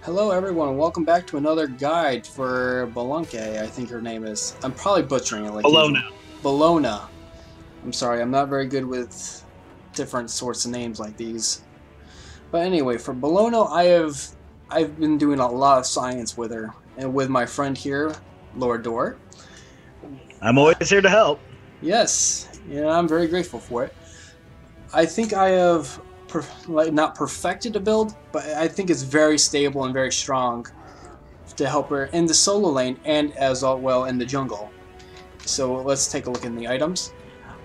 Hello everyone, and welcome back to another guide for Balunke, I think her name is. I'm probably butchering it like Bellona. usual. Bellona. I'm sorry, I'm not very good with different sorts of names like these. But anyway, for Bellona, I've been doing a lot of science with her, and with my friend here, Lord Dor. I'm always here to help. Yes, I'm very grateful for it. I think I have not perfected the build, but I think it's very stable and very strong to help her in the solo lane and as well in the jungle. So let's take a look in the items.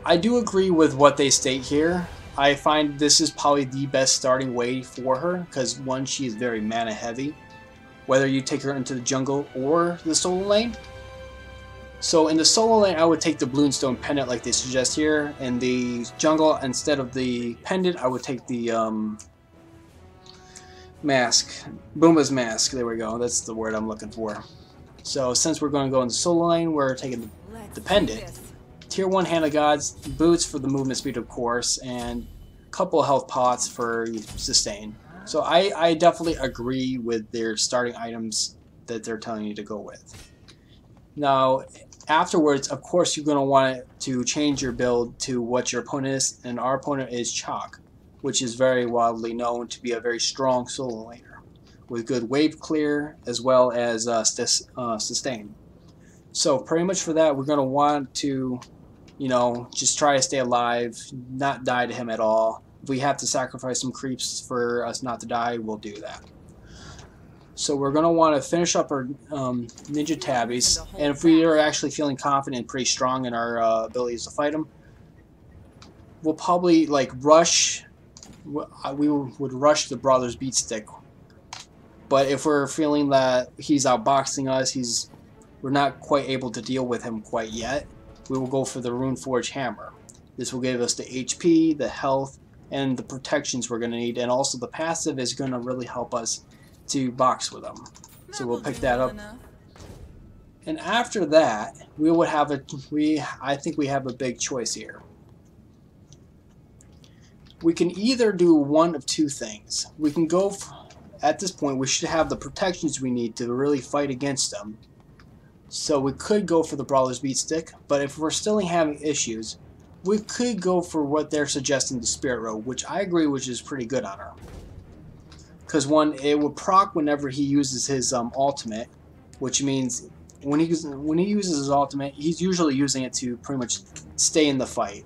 I do agree with what they state here. I find this is probably the best starting way for her because one, she is very mana heavy, whether you take her into the jungle or the solo lane. So in the solo lane, I would take the Bloomstone pendant like they suggest here. In the jungle, instead of the pendant, I would take the mask, Boomba's mask. There we go. That's the word I'm looking for. So since we're going to go into solo lane, we're taking the pendant. Tier 1 Hand of Gods, boots for the movement speed of course, and a couple of health pots for sustain. So I definitely agree with their starting items that they're telling you to go with. Now, afterwards, of course, you're going to want to change your build to what your opponent is, and our opponent is Chalk, which is very widely known to be a very strong solo laner, with good wave clear as well as sustain. So pretty much for that, we're going to want to, just try to stay alive, not die to him at all. If we have to sacrifice some creeps for us not to die, we'll do that. So we're going to want to finish up our ninja tabbies, and if we are actually feeling confident and pretty strong in our abilities to fight him, we'll probably rush. We would rush the Brother's Beat Stick. But if we're feeling that he's outboxing us, we're not quite able to deal with him quite yet, we will go for the Runeforge Hammer. This will give us the HP, the health, and the protections we're going to need, and also the passive is going to really help us to box with them. So we'll pick that up. And after that, we would have I think we have a big choice here. We can either do one of two things. We can go, at this point, we should have the protections we need to really fight against them. So we could go for the Brawler's Beat Stick, but if we're still having issues, we could go for what they're suggesting, the Spirit Robe, which I agree, which is pretty good on her. Because one, it will proc whenever he uses his ultimate, which means when he uses his ultimate, he's usually using it to pretty much stay in the fight.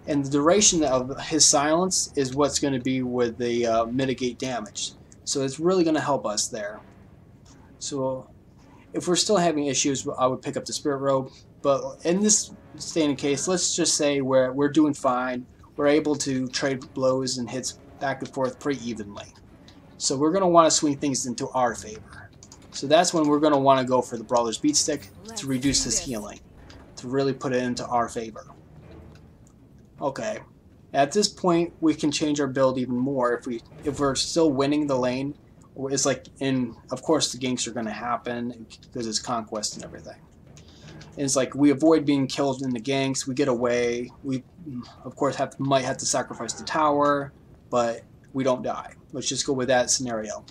And the duration of his silence is what's going to be with the mitigate damage. So it's really going to help us there. So if we're still having issues, I would pick up the Spirit Robe. But in this standing case, let's just say we're doing fine. We're able to trade blows and hits back and forth pretty evenly. So we're going to want to swing things into our favor. So that's when we're going to want to go for the Brawler's Beat Stick to reduce his healing, to really put it into our favor. Okay, at this point we can change our build even more if we're still winning the lane. It's of course the ganks are going to happen because it's conquest and everything. And it's like we avoid being killed in the ganks, we get away, we of course might have to sacrifice the tower, but we don't die. Let's just go with that scenario.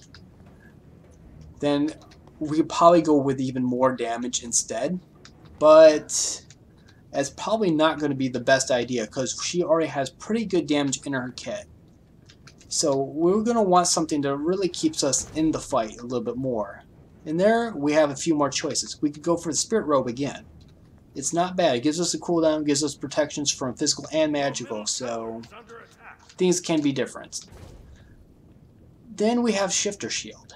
Then we could probably go with even more damage instead, but it's probably not going to be the best idea because she already has pretty good damage in her kit. So we're going to want something that really keeps us in the fight a little bit more. And there we have a few more choices. We could go for the Spirit Robe again. It's not bad. It gives us a cooldown, gives us protections from physical and magical, so things can be different. Then we have Shifter Shield.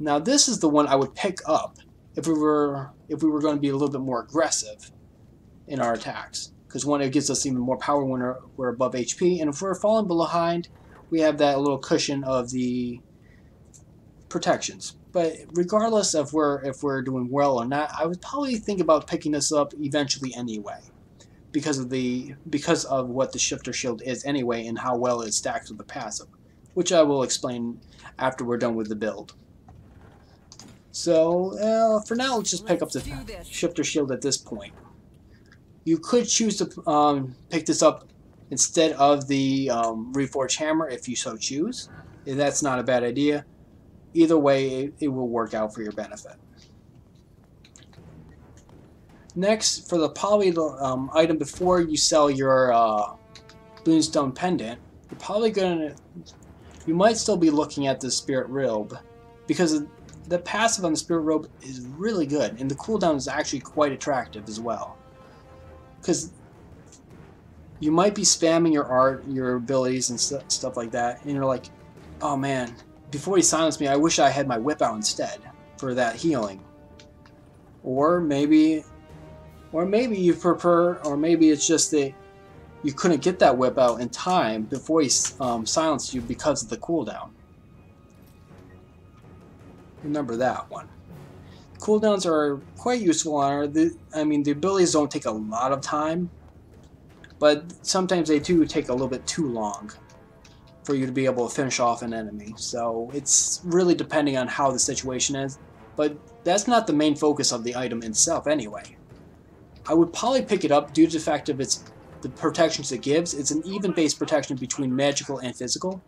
Now this is the one I would pick up if we were going to be a little bit more aggressive in our attacks, because one, it gives us even more power when we're above HP, and if we're falling behind, we have that little cushion of the protections. But regardless of if we're doing well or not, I would probably think about picking this up eventually anyway, because of what the Shifter Shield is anyway and how well it stacks with the passive, which I will explain after we're done with the build. So for now, let's just pick up the Shifter Shield at this point. You could choose to pick this up instead of the Reforged Hammer if you so choose. That's not a bad idea. either way, it will work out for your benefit. Next, for the poly item before you sell your Moonstone Pendant, you're probably gonna. You might still be looking at the Spirit Robe, because the passive on the Spirit Robe is really good, and the cooldown is actually quite attractive as well. Because you might be spamming your art, your abilities, and stuff like that, and you're like, oh man, before he silenced me, I wish I had my whip out instead for that healing. Or maybe you prefer, or maybe it's just that you couldn't get that whip out in time before he silenced you because of the cooldown. Remember that one. Cooldowns are quite useful on the abilities don't take a lot of time, but sometimes they do take a little bit too long for you to be able to finish off an enemy. So it's really depending on how the situation is, but that's not the main focus of the item itself anyway. I would probably pick it up due to the fact of the protections it gives. It's an even base protection between magical and physical.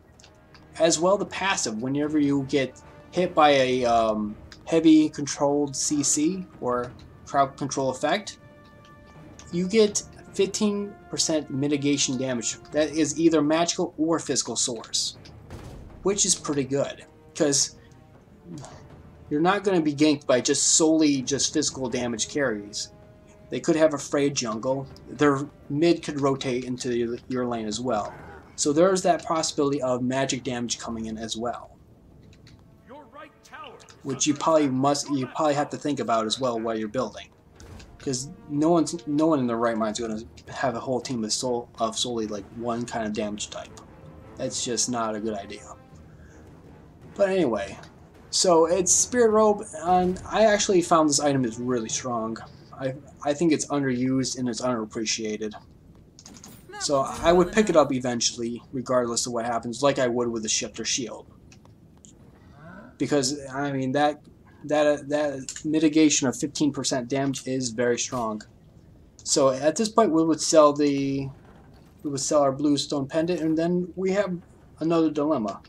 As well, the passive, whenever you get hit by a heavy controlled CC or crowd control effect, you get 15% mitigation damage. That is either magical or physical source, which is pretty good because you're not going to be ganked by solely physical damage carries. They could have a frayed jungle. Their mid could rotate into your lane as well. So there's that possibility of magic damage coming in as well, which you probably have to think about as well while you're building, because no one in their right mind is going to have a whole team of solely like one kind of damage type. That's just not a good idea. But anyway, so it's Spirit Robe, and I actually found this item is really strong. I think it's underused and it's underappreciated. So I would pick it up eventually, regardless of what happens, like I would with the Shifter Shield. Because I mean that mitigation of 15% damage is very strong. So at this point we would sell our Bluestone Pendant, and then we have another dilemma.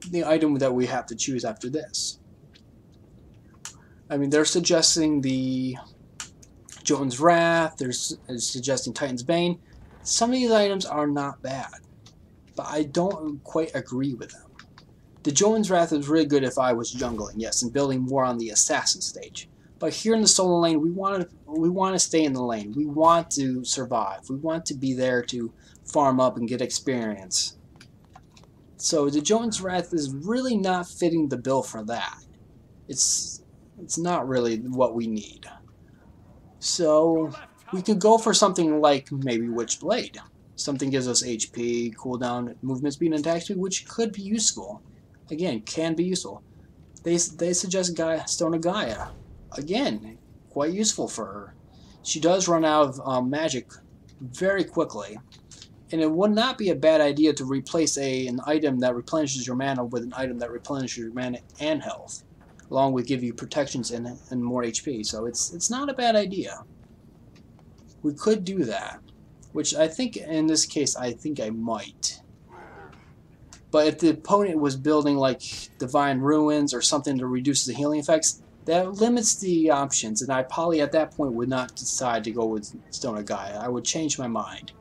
The item that we have to choose after this. I mean, they're suggesting the Jotun's Wrath, they're suggesting Titan's Bane. Some of these items are not bad, but I don't quite agree with them. The Jotun's Wrath is really good if I was jungling, yes, and building more on the assassin stage. But here in the solo lane, we want to stay in the lane. We want to survive. We want to be there to farm up and get experience. So the Jotun's Wrath is really not fitting the bill for that. It's not really what we need. So we could go for something like maybe Witchblade. Something gives us HP, cooldown, movement speed, and attack speed, which could be useful. Again, can be useful. They suggest Stone of Gaia. Again, quite useful for her. She does run out of magic very quickly, and it would not be a bad idea to replace an item that replenishes your mana with an item that replenishes your mana and health, along with give you protections and more HP. So it's not a bad idea. We could do that, which I think in this case I might. But if the opponent was building like Divine Ruins or something to reduce the healing effects, that limits the options, and I probably at that point would not decide to go with Stone of Gaia. I would change my mind.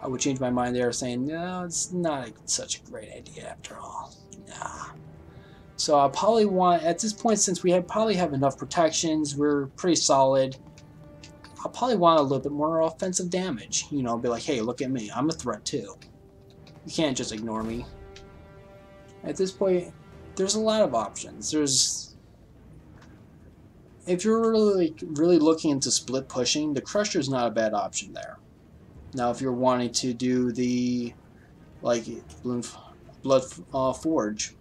I would change my mind there, saying, no, it's not such a great idea after all. Nah. So I probably want, at this point, since we probably have enough protections, we're pretty solid, I'll probably want a little bit more offensive damage. You know, be like, hey, look at me, I'm a threat too. You can't just ignore me. At this point, there's a lot of options. If you're really looking into split pushing, the Crusher's not a bad option there. Now, if you're wanting to do the Blood Forge,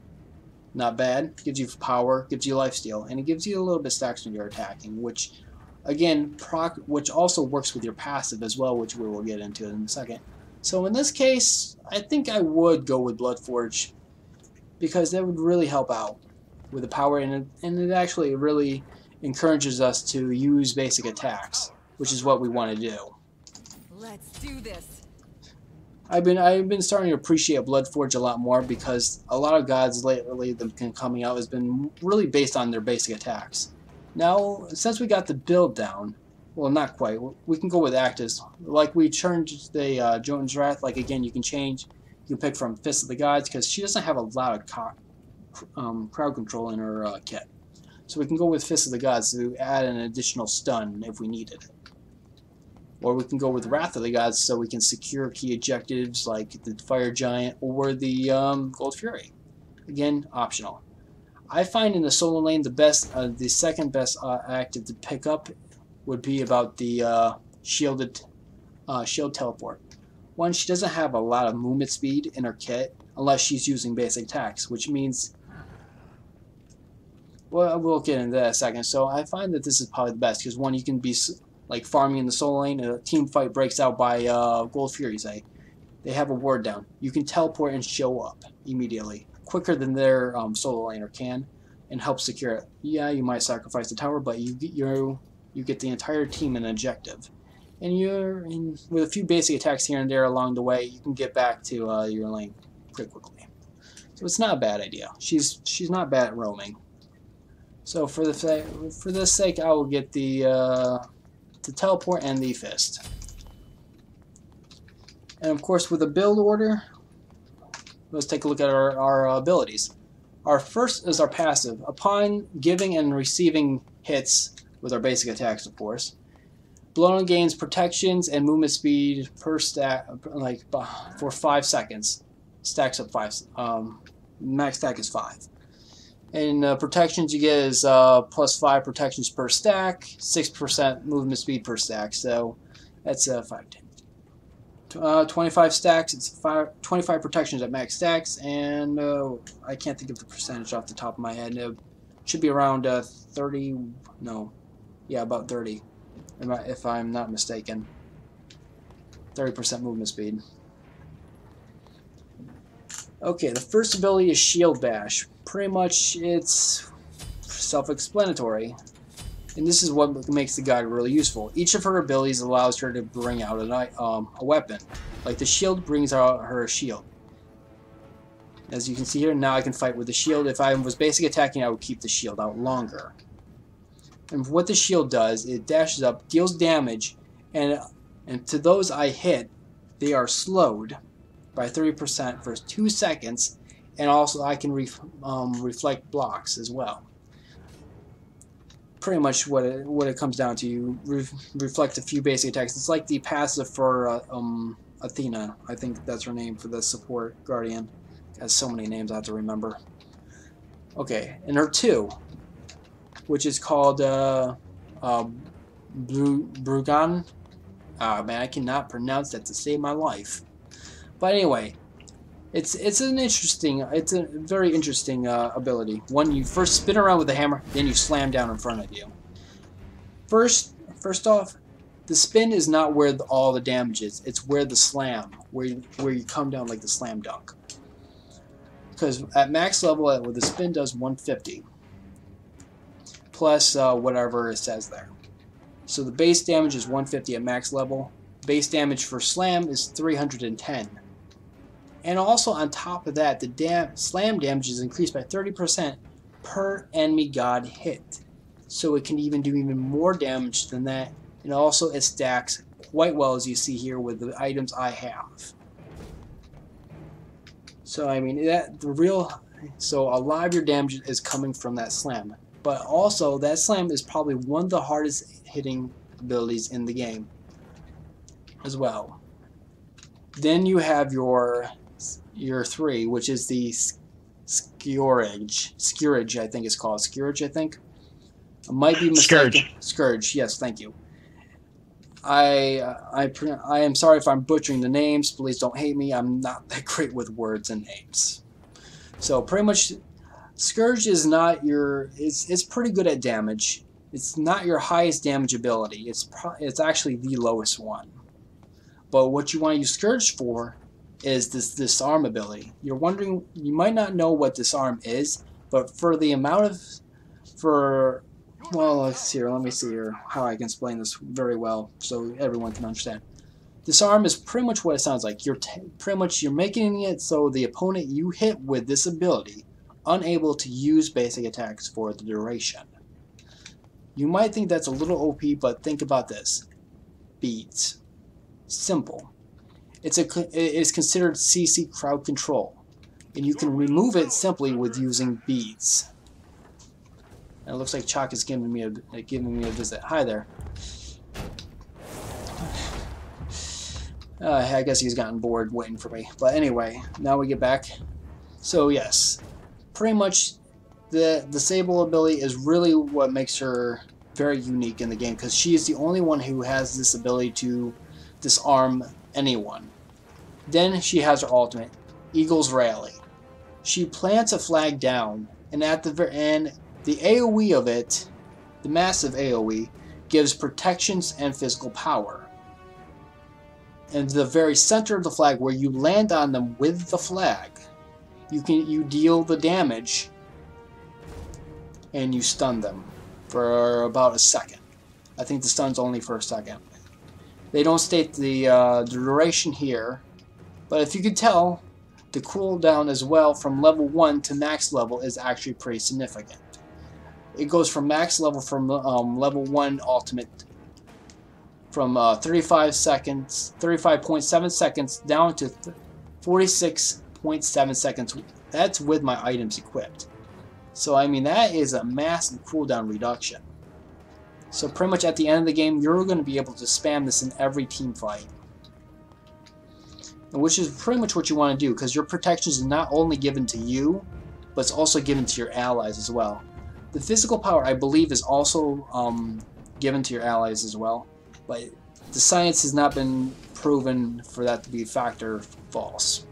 not bad. Gives you power, gives you lifesteal, and it gives you a little bit stacks when you're attacking, which again which also works with your passive as well, which we will get into in a second. So in this case, I think I would go with Blood Forge, because that would really help out with the power, and it actually really encourages us to use basic attacks, which is what we want to do. Let's do this. I've been starting to appreciate Bloodforge a lot more because a lot of gods lately that been coming out has been really based on their basic attacks. Now, since we got the build down, well, not quite. We can go with actives. Like we changed the Jotun's Wrath. Like again, you can change. You can pick from Fist of the Gods because she doesn't have a lot of crowd control in her kit. So we can go with Fist of the Gods to add an additional stun if we needed it. Or we can go with Wrath of the Gods so we can secure key objectives like the Fire Giant or the Gold Fury. Again, optional. I find in the solo lane the second best active to pick up would be about the shield teleport. One, she doesn't have a lot of movement speed in her kit unless she's using basic attacks, which means, well, we'll get into that in a second. So I find that this is probably the best because one, you can be like farming in the solo lane, a team fight breaks out by Gold Fury, say. They have a ward down. You can teleport and show up immediately, quicker than their solo laner can, and help secure it. Yeah, you might sacrifice the tower, but you get the entire team an objective. And with a few basic attacks here and there along the way, you can get back to your lane pretty quickly. So it's not a bad idea. She's not bad at roaming. So for this sake, I will get the teleport and the fist. And of course, with a build order, let's take a look at our abilities. Our first is our passive. Upon giving and receiving hits with our basic attacks, of course, bellona gains protections and movement speed per stack, like for 5 seconds. Stacks up 5. Max stack is 5. And protections you get is plus 5 protections per stack, 6% movement speed per stack. So that's 5, 10. 25 stacks, it's 25 protections at max stacks, and I can't think of the percentage off the top of my head. It should be around 30, no, yeah, about 30, if I'm not mistaken. 30% movement speed. Okay, the first ability is Shield Bash. Pretty much it's self-explanatory. And this is what makes the guide really useful. Each of her abilities allows her to bring out a weapon. Like the shield brings out her shield. As you can see here, now I can fight with the shield. If I was basic attacking, I would keep the shield out longer. And what the shield does, it dashes up, deals damage, and to those I hit, they are slowed by 30% for 2 seconds, and also I can reflect blocks as well. Pretty much what it comes down to. You reflect a few basic attacks. It's like the passive for Athena. I think that's her name for the support guardian. It has so many names I have to remember. Okay, and her 2, which is called Brugan. Ah man, I cannot pronounce that to save my life. But anyway, it's a very interesting ability. One, you first spin around with the hammer, then you slam down in front of you. First off, the spin is not where all the damage is. It's where the slam, where you come down like the slam dunk. Because at max level, what the spin does 150 plus whatever it says there. So the base damage is 150 at max level. Base damage for slam is 310. And also on top of that, the slam damage is increased by 30% per enemy god hit. So it can even do even more damage than that. And also it stacks quite well, as you see here with the items I have. So I mean, so a lot of your damage is coming from that slam. But also that slam is probably one of the hardest hitting abilities in the game as well. Then you have your 3, which is the Scourge, I think it's called. Scourge, I think. I might be mistaken. Scourge, yes, thank you. I am sorry if I'm butchering the names. Please don't hate me. I'm not that great with words and names. So pretty much, Scourge is not your. It's pretty good at damage. It's not your highest damage ability. It's actually the lowest one. But what you want to use Scourge for is this disarm ability. You're wondering, you might not know what disarm is, but for the amount of, well, let me see here how I can explain this very well so everyone can understand. Disarm is pretty much what it sounds like. You're making it so the opponent you hit with this ability unable to use basic attacks for the duration. You might think that's a little OP, but think about this. Beads. Simple. It is considered CC crowd control, and you can remove it simply with using beads. And it looks like Chalk is giving me a visit. Hi there. I guess he's gotten bored waiting for me. But anyway, now we get back. So yes, pretty much the Disable ability is really what makes her very unique in the game, because she is the only one who has this ability to disarm anyone. Then she has her ultimate, Eagle's Rally. She plants a flag down, and at the very end, the AoE of it, the massive AoE, gives protections and physical power. And the very center of the flag, where you land on them with the flag, you deal the damage, and you stun them for about a second. I think the stun's only for a second. They don't state the duration here, but if you could tell, the cooldown as well from level 1 to max level is actually pretty significant. It goes from max level from level 1 ultimate from 35.7 seconds down to 46.7 seconds. That's with my items equipped. So I mean, that is a massive cooldown reduction. So pretty much at the end of the game, you're going to be able to spam this in every team fight. And which is pretty much what you want to do, because your protections are not only given to you, but it's also given to your allies as well. The physical power, I believe, is also given to your allies as well. But the science has not been proven for that to be a factor. False.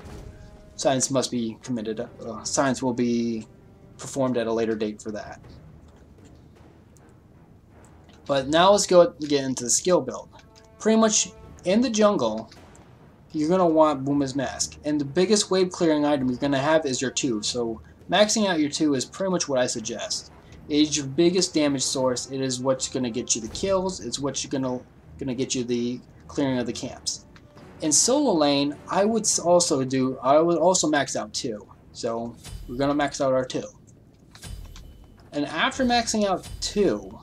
Science must be committed. Science will be performed at a later date for that. But now let's get into the skill build. Pretty much in the jungle, you're going to want Booma's Mask. And the biggest wave clearing item you're going to have is your 2. So maxing out your 2 is pretty much what I suggest. It is your biggest damage source. It is what's going to get you the kills. It's what's going to get you the clearing of the camps. In solo lane, I would also max out 2. So we're going to max out our 2. And after maxing out 2,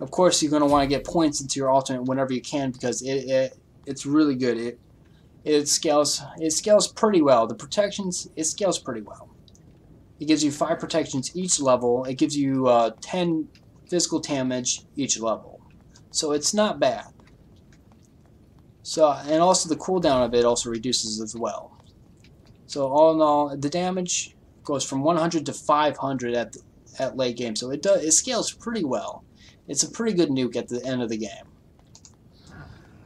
of course you're going to want to get points into your ultimate whenever you can, because it's really good. It scales pretty well. The protections, it scales pretty well. It gives you 5 protections each level. It gives you 10 physical damage each level. So it's not bad. So, and also the cooldown of it also reduces as well. So all in all, the damage goes from 100 to 500 at late game. So it scales pretty well. It's a pretty good nuke at the end of the game.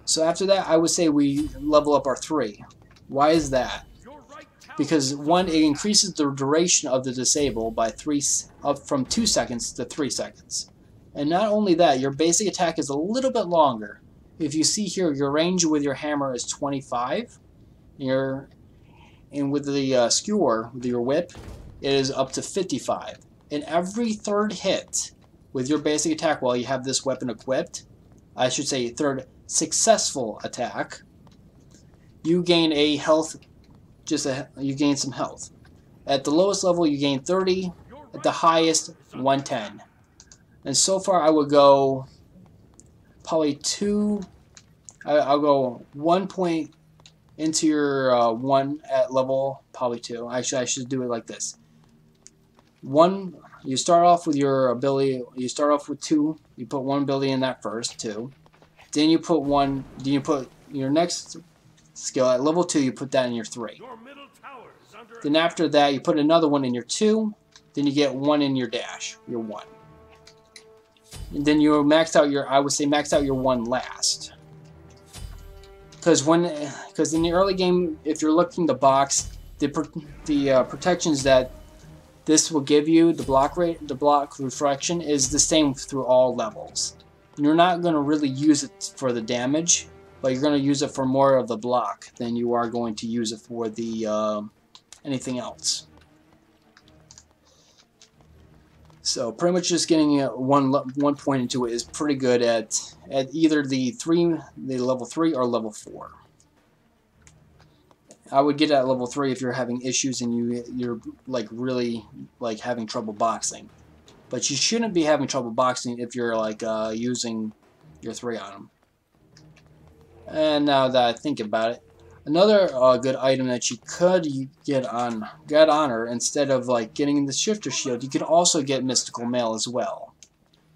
So after that, I would say we level up our 3. Why is that? Because 1, it increases the duration of the disable by up from 2 seconds to 3 seconds. And not only that, your basic attack is a little bit longer. If you see here, your range with your hammer is 25. And with the skewer, with your whip, it is up to 55. And every third hit with your basic attack while you have this weapon equipped, I should say third successful attack, you gain a health. You gain some health. At the lowest level, you gain 30. At the highest, 110. And so far, I would go probably 2. I'll go 1 point into your 1 at level, probably 2. I should do it like this. 1. You start off with your ability. You start off with 2. You put 1 ability in that first, 2. Then you put 1. Then you put your next skill at level 2. You put that in your 3. Then after that, you put another one in your 2. Then you get 1 in your dash, your 1. And then you max out your. I would say max out your 1 last. Because in the early game, if you're looking the box, the protections that this will give you, the block reflection, is the same through all levels. You're not going to really use it for the damage, but you're going to use it for more of the block than you are going to use it for the anything else. So pretty much just getting one point into it is pretty good at either the level 3 or level 4. I would get it at level 3 if you're having issues and you're like really like having trouble boxing. But you shouldn't be having trouble boxing if you're like using your 3 on them. And now that I think about it, another good item that you could get on God Honor instead of like getting the Shifter Shield, you could also get Mystical Mail as well,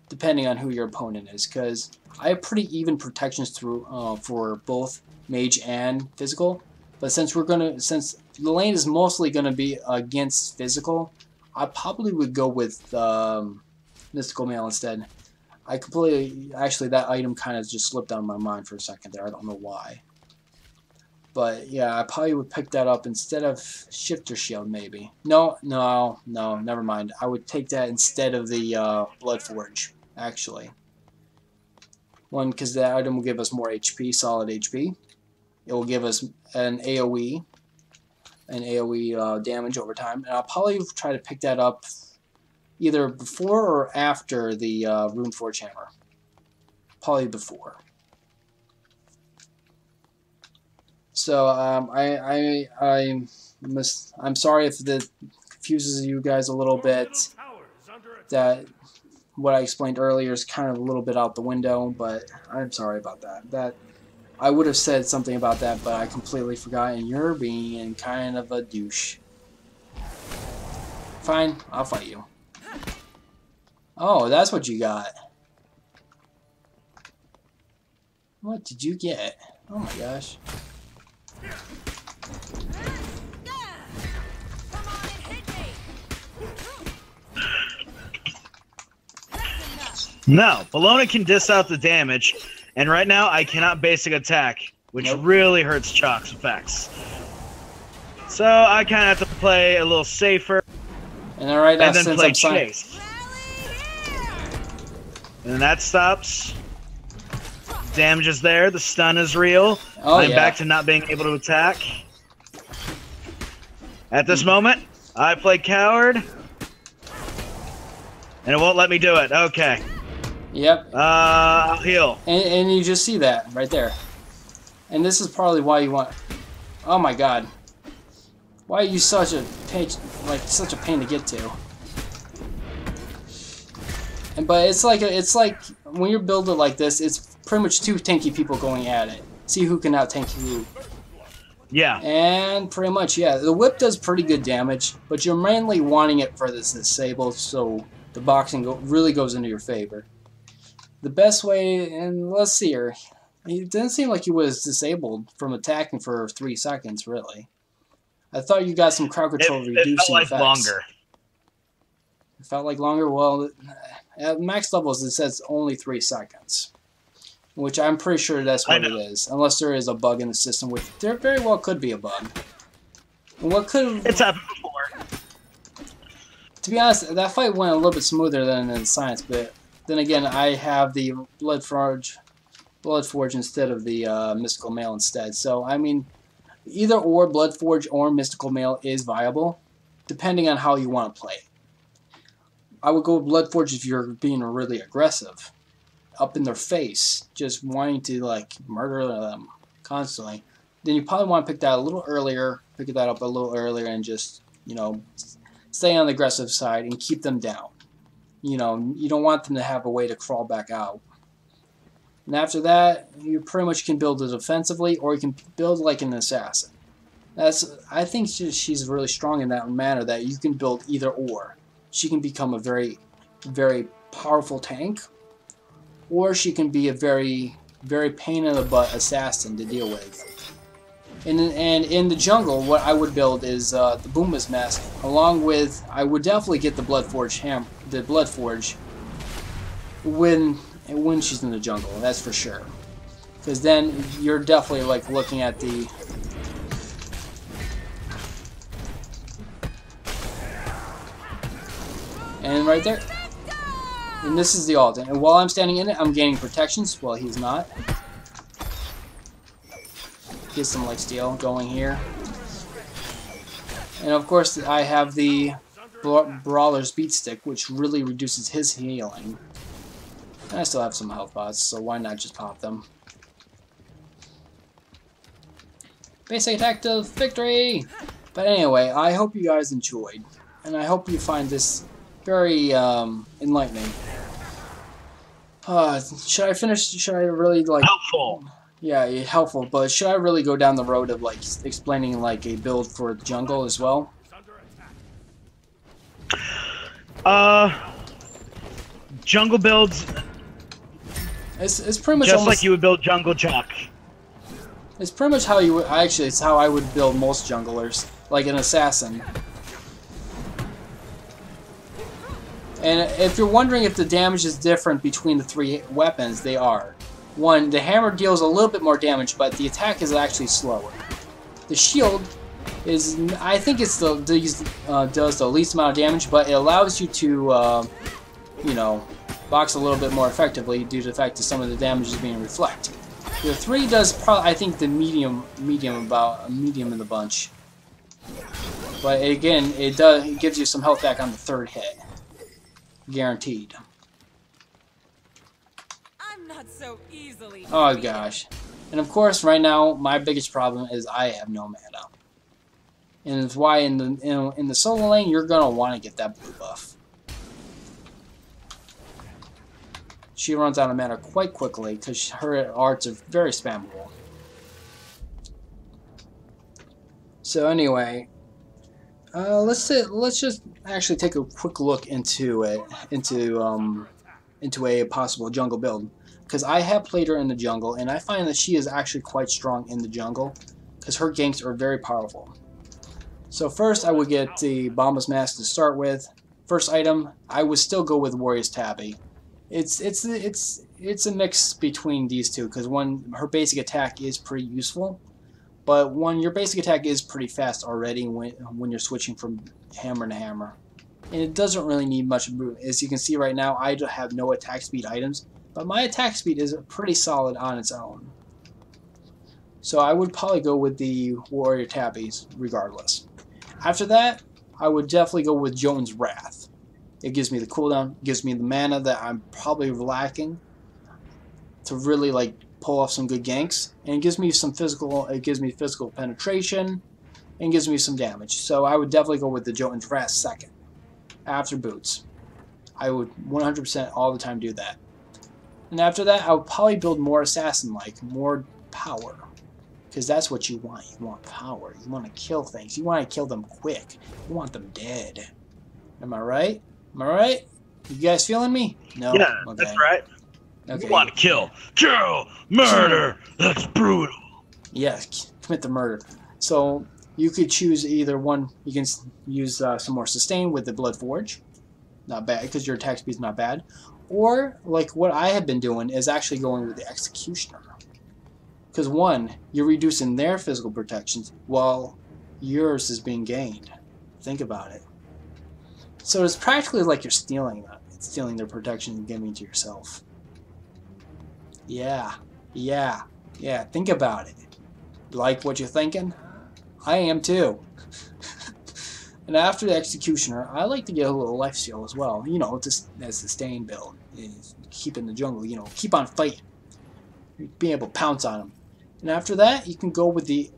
depending on who your opponent is. Because I have pretty even protections through for both Mage and Physical. But since since the lane is mostly gonna be against Physical, I probably would go with Mystical Mail instead. I completely, actually, that item kind of just slipped out of my mind for a second there. I don't know why. But yeah, I probably would pick that up instead of Shifter Shield, maybe. No, never mind. I would take that instead of the Blood Forge, actually. One, because that item will give us more HP, solid HP. It will give us an AoE damage over time. And I'll probably try to pick that up either before or after the Runeforge Hammer. Probably before. So I'm sorry if that confuses you guys a little bit. That what I explained earlier is kind of a little bit out the window, but I'm sorry about that. I would have said something about that, but I completely forgot, and you're being kind of a douche. Fine, I'll fight you. Oh, that's what you got. What did you get? Oh my gosh. No, bellona can diss out the damage, and right now I cannot basic attack, which really hurts Chalk's effects. So I kind of have to play a little safer, and then play chase. And that stops. Damage is there. The stun is real. Oh, I'm back to not being able to attack. At this moment, I play coward, and it won't let me do it. Okay. Yep. I'll heal. And you just see that right there. And this is probably why you want. Oh my God. Why are you such a pain to get to? But it's like when you're building like this, it's pretty much 2 tanky people going at it. See who can out tank who. Yeah. And pretty much, yeah. The whip does pretty good damage, but you're mainly wanting it for this disable, so the boxing really goes into your favor. The best way, and let's see here. It didn't seem like he was disabled from attacking for 3 seconds, really. I thought you got some crowd control reducing effects. It felt like effects. longer. It felt like longer? Well, at max levels it says only 3 seconds. Which I'm pretty sure that's what it is. Unless there is a bug in the system, which there very well could be a bug. And what could... It's happened before. To be honest, that fight went a little bit smoother than in Science, but then again, I have the Blood Forge instead of the Mystical Mail instead. So, I mean, either or Blood Forge or Mystical Mail is viable, depending on how you want to play. I would go with Blood Forge if you're being really aggressive, up in their face, just wanting to like murder them constantly. Then you probably want to pick that up a little earlier, and just, you know, stay on the aggressive side and keep them down. You know, you don't want them to have a way to crawl back out. And after that, you pretty much can build it defensively, or you can build like an assassin. I think she's really strong in that manner that you can build either or. She can become a very, very powerful tank, or she can be a very, very pain in the butt assassin to deal with. And in the jungle, what I would build is the Boomba's Mask, along with, I would definitely get the Blood Forge when she's in the jungle, that's for sure. Because then you're definitely like looking at the... And right there. And this is the ult. And while I'm standing in it, I'm gaining protections while he's not. Get some like steel going here. And of course I have the Brawler's Beat Stick, which really reduces his healing. And I still have some health pots, so why not just pop them? Basic attack to victory! But anyway, I hope you guys enjoyed. And I hope you find this very enlightening. Should I finish? Should I really like... Helpful. Yeah, helpful. But should I really go down the road of like explaining like a build for the jungle as well? Jungle builds. It's pretty much just almost, like you would build jungle jock. It's pretty much how you would. Actually, it's how I would build most junglers, like an assassin. And if you're wondering if the damage is different between the three weapons, they are. One, the hammer deals a little bit more damage, but the attack is actually slower. The shield is, I think it's does the least amount of damage, but it allows you to, you know, box a little bit more effectively due to the fact that some of the damage is being reflected. The 3 does probably, I think, the medium in the bunch. But again, it gives you some health back on the 3rd hit, guaranteed. I'm not so easily. Oh gosh, and of course, right now my biggest problem is I have no mana, and it's why in the solo lane you're gonna want to get that blue buff. She runs out of mana quite quickly because her arts are very spammable. So anyway, let's just actually take a quick look into a possible jungle build, because I have played her in the jungle and I find that she is actually quite strong in the jungle because her ganks are very powerful. So first I would get the Bomba's Mask to start with. First item, I would still go with Warrior's Tabby. It's a mix between these two, because one, her basic attack is pretty useful, but your basic attack is pretty fast already when you're switching from hammer to hammer, and it doesn't really need much. As you can see right now, I have no attack speed items, but my attack speed is pretty solid on its own. So I would probably go with the Warrior Tabbies regardless. After that, I would definitely go with Jotun's Wrath. It gives me the cooldown, gives me the mana that I'm probably lacking to really like pull off some good ganks, and it gives me some physical. It gives me physical penetration, and gives me some damage. So I would definitely go with the Jotun's Wrath second, after boots. I would 100% all the time do that. And after that, I would probably build more assassin-like, more power, because that's what you want. You want power. You want to kill things. You want to kill them quick. You want them dead. Am I right? Am I right? You guys feeling me? No? Yeah, okay. that's right. Okay. You want to kill, murder. That's brutal. Yes, commit the murder. So you could choose either one. You can use some more sustain with the Blood Forge. Not bad, because your attack speed is not bad. Or, like what I have been doing, is actually going with the Executioner. Because one, you're reducing their physical protections while yours is being gained. Think about it. So it's practically like you're stealing their protection and giving it to yourself. Yeah. Think about it. Like what you're thinking? I am too. And after the Executioner, I like to get a little lifesteal as well. You know, just as a sustain build. Keep in the jungle, you know, keep on fighting. Being able to pounce on them. And after that, you can go with the...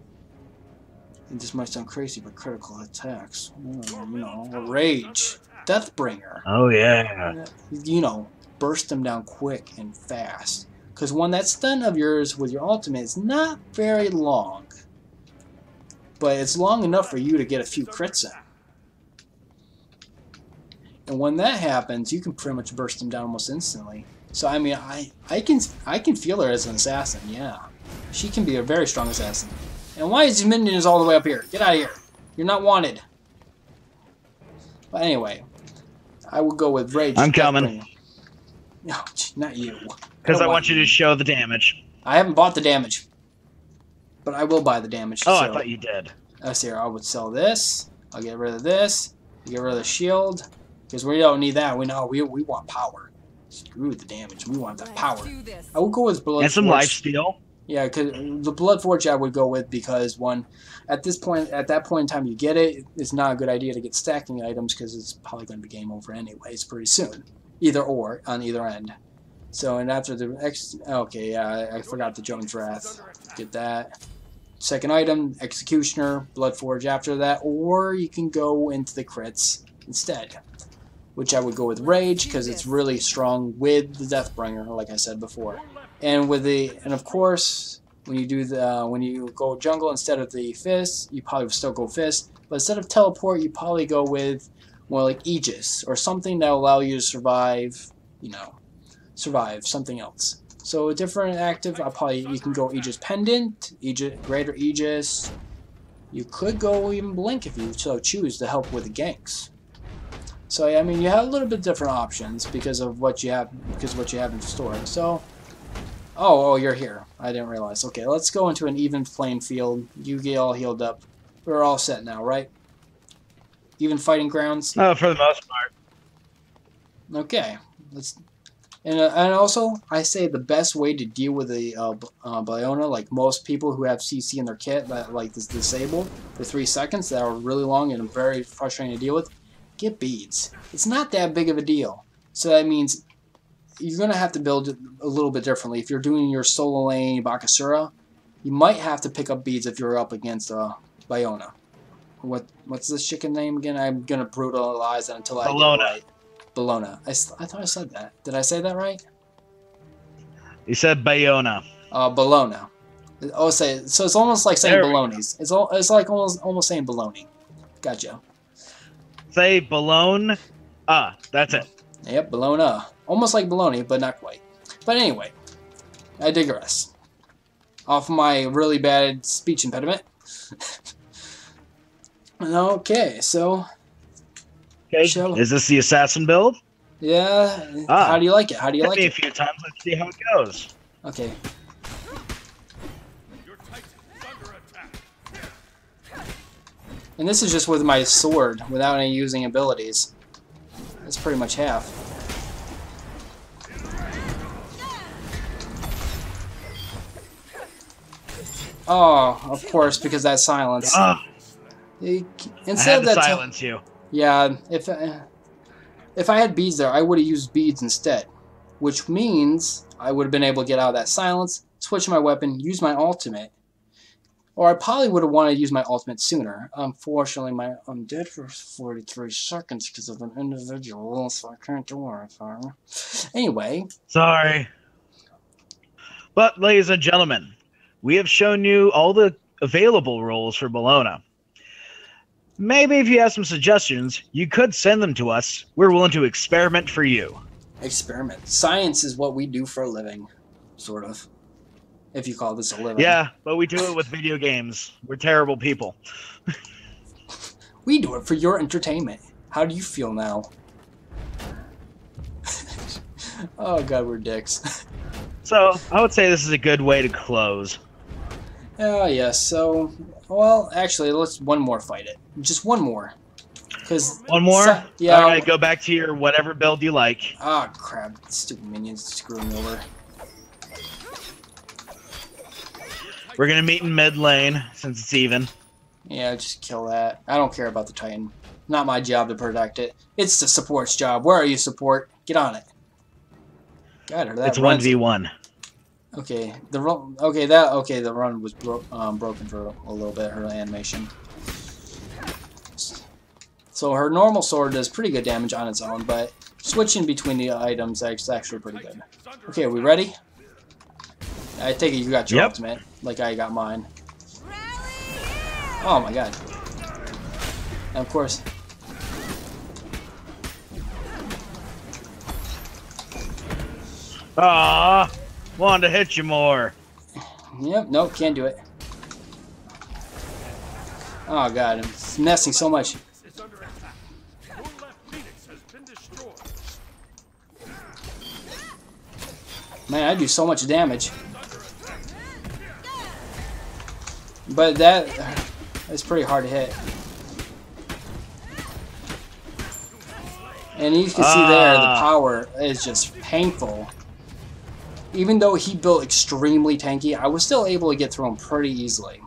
And this might sound crazy, but critical attacks. You know, Rage. Deathbringer. Oh, yeah. You know, burst them down quick and fast. Because when that stun of yours with your ultimate is not very long. But it's long enough for you to get a few crits in. And when that happens, you can pretty much burst them down almost instantly. So I mean, I can feel her as an assassin, yeah. She can be a very strong assassin. And why is minions all the way up here? Get out of here. You're not wanted. But anyway, I will go with Rage. I'm coming. No, not you. Because I want you to show the damage. I haven't bought the damage. But I will buy the damage. Oh, so. I thought you did. Let's see here. I would sell this. I'll get rid of this. Get rid of the shield. Because we don't need that. We know we want power. Screw the damage. We want the power. I will go with Blood And some Forge. lifesteal. Yeah, because the Blood Forge I would go with because one, at that point in time you get it, it's not a good idea to get stacking items because it's probably going to be game over anyways pretty soon, either or on either end. So and after the okay, yeah, I forgot the Jotun's Wrath. Get that. second item, Executioner, Bloodforge after that, or you can go into the crits instead. Which I would go with Rage because it's really strong with the Deathbringer, like I said before. And of course, when you go jungle instead of the Fist, you probably would still go Fist. But instead of Teleport, you probably go with more like Aegis or something that will allow you to survive. Survive something else. So a different active, you can go Aegis Pendant, Greater Aegis. You could go even Blink if you so choose to help with the ganks. So I mean, you have a little bit different options because of what you have, in store. So, oh, you're here. I didn't realize. Okay, let's go into an even playing field. You get all healed up. We're all set now, right? Even fighting grounds. Oh, for the most part. Okay, and also I say the best way to deal with the bellona, like most people who have CC in their kit that like this disabled for 3 seconds that are really long and very frustrating to deal with. Get beads. It's not that big of a deal. So that means you're going to have to build it a little bit differently. If you're doing your solo lane Bakasura, you might have to pick up beads if you're up against bellona. What's this chicken name again? I'm going to brutalize it until I get it right. Bellona. I thought I said that. Did I say that right? You said bellona. Bellona. Oh, so it's almost like saying balonies. It's like almost saying baloney. Gotcha. Say balone. That's it. Yep, bellona. Almost like baloney, but not quite. But anyway, I digress. Off my really bad speech impediment. Okay, so... Okay, is this the assassin build? Yeah. How do you like it? How do you like it? Hit me a few times. Let's see how it goes. Okay. And this is just with my sword, without any using abilities. That's pretty much half. Oh, of course, because that silence. Instead of that, silence you. Yeah, if I had beads there, I would have used beads instead, which means I would have been able to get out of that silence, switch my weapon, use my ultimate. Or I probably would have wanted to use my ultimate sooner. Unfortunately, I'm dead for 43 seconds because of an individual, so I can't do anything. Anyway. Sorry. But, ladies and gentlemen, we have shown you all the available roles for bellona. Maybe if you have some suggestions, you could send them to us. We're willing to experiment for you. Experiment. Science is what we do for a living, sort of. If you call this a living. Yeah, but we do it with video games. We're terrible people. We do it for your entertainment. How do you feel now? Oh god, we're dicks. So, I would say this is a good way to close. Oh, yes, so... Well, actually, let's one more fight it. Just one more. One more? Yeah. Alright, go back to your whatever build you like. Ah, crap. Stupid minions screwing me over. We're gonna meet in mid lane, since it's even. Yeah, just kill that. I don't care about the Titan. Not my job to protect it. It's the support's job. Where are you, support? Get on it. God, that it's 1v1. Okay, the run was broken for a little bit. Her animation. So her normal sword does pretty good damage on its own, but switching between the items is actually pretty good. Okay, are we ready? I take it you got your ultimate, like I got mine. Oh my god. And of course. Ah, wanted to hit you more. Yep, nope, can't do it. Oh god, I'm messing so much. Man, I do so much damage. But that's pretty hard to hit. And you can see there, the power is just painful. Even though he built extremely tanky, I was still able to get through him pretty easily.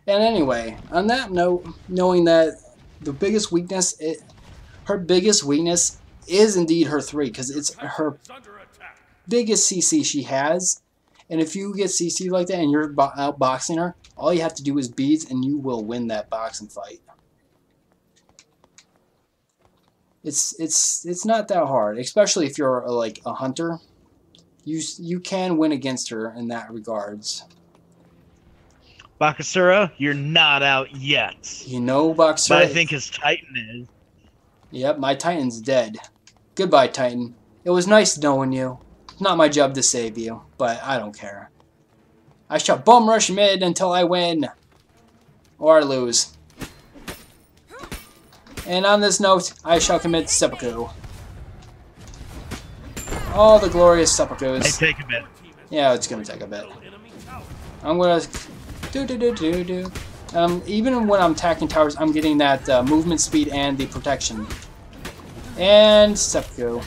And anyway, on that note, knowing that the biggest weakness, her biggest weakness is indeed her 3, because it's her biggest CC she has, And if you get CC'd like that and you're outboxing her, all you have to do is beads and you will win that boxing fight. It's not that hard, especially if you're like a hunter. You can win against her in that regards. Bakasura, you're not out yet. You know, Bakasura. But I think his Titan is. Yep, my Titan's dead. Goodbye, Titan. It was nice knowing you. It's not my job to save you, but I don't care. I shall bum rush mid until I win. Or I lose. And on this note, I shall commit seppuku. All the glorious seppukus. It take a bit. Yeah, it's gonna take a bit. I'm gonna even when I'm attacking towers, I'm getting that movement speed and the protection. And seppuku.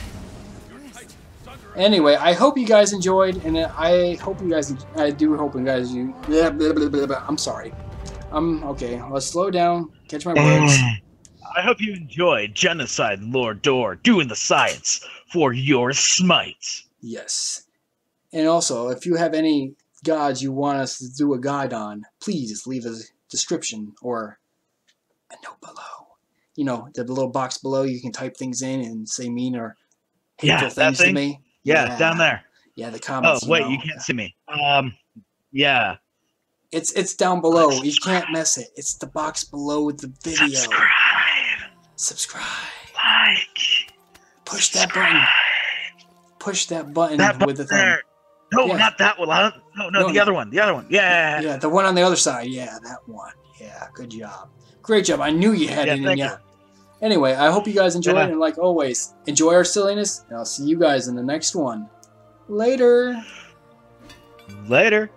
Anyway, I hope you guys enjoyed, and I hope you guys. I do hope you guys. I'm sorry. Okay. Let's slow down. Catch my words. I hope you enjoyed Genocide Lord Door doing the science for your Smite. Yes. And also, if you have any gods you want us to do a guide on, please leave a description or a note below. You know, the little box below, you can type things in and say mean or hateful things to me. Yeah, down there. Yeah, the comments. Oh, wait, you can't see me. Yeah. It's down below. You can't miss it. It's the box below the video. Subscribe. Like. Push that button. Push that button with the thumb. There. No, not that one. No, the other one. The other one. Yeah. Yeah, the one on the other side. Yeah, that one. Yeah, good job. Great job. I knew you had it in you. Anyway, I hope you guys enjoyed, and like always, enjoy our silliness, and I'll see you guys in the next one. Later. Later.